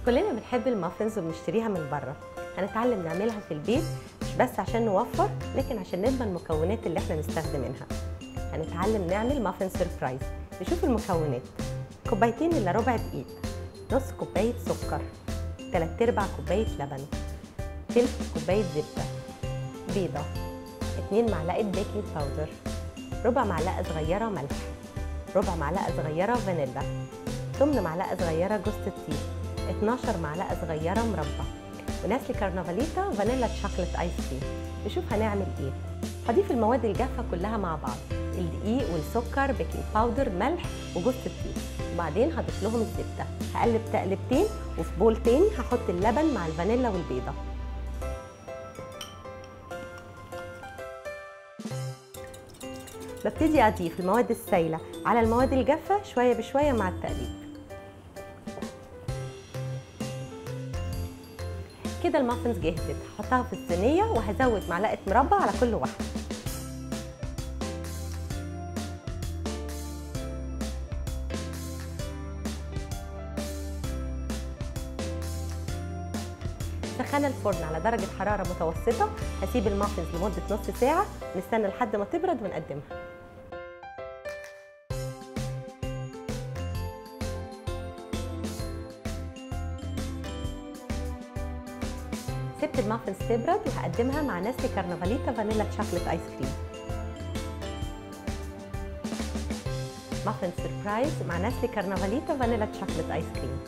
كلنا بنحب المافنز وبنشتريها من بره. هنتعلم نعملها في البيت، مش بس عشان نوفر لكن عشان نضمن المكونات اللي احنا نستخدمها. هنتعلم نعمل مافن سربرايز. نشوف المكونات: كوبايتين الا ربع دقيق، نص كوبايه سكر، 3/4 كوبايه لبن، تلت كوبايه زبده، بيضه، 2 معلقه بيكنج باودر، ربع معلقه صغيره ملح، ربع معلقه صغيره فانيلا، 8 معلقه صغيره جوز الطيب، 12 معلقه صغيره مربى، ونسل كارنفاليتا فانيلا شوكليت ايس كريم. نشوف هنعمل ايه. هضيف المواد الجافه كلها مع بعض: الدقيق والسكر، بيكنج باودر، ملح، وجوز الطيب، وبعدين هضيف لهم الزبده. هقلب تقلبتين، وفي بول تاني هحط اللبن مع الفانيلا والبيضه. ببتدي اضيف المواد السائله على المواد الجافه شويه بشويه مع التقليب. كده المافنز جهزت. هحطها في الصينيه وهزود معلقه مربى على كل واحده. سخن الفرن على درجه حراره متوسطه. هسيب المافنز لمده نص ساعه، نستنى لحد ما تبرد ونقدمها. سبت المافنز تبرد وهقدمها مع نسل كارنفاليتا فانيلا شوكليت ايس كريم. مافن سربرايز مع نسل كارنفاليتا فانيلا شوكليت ايس كريم.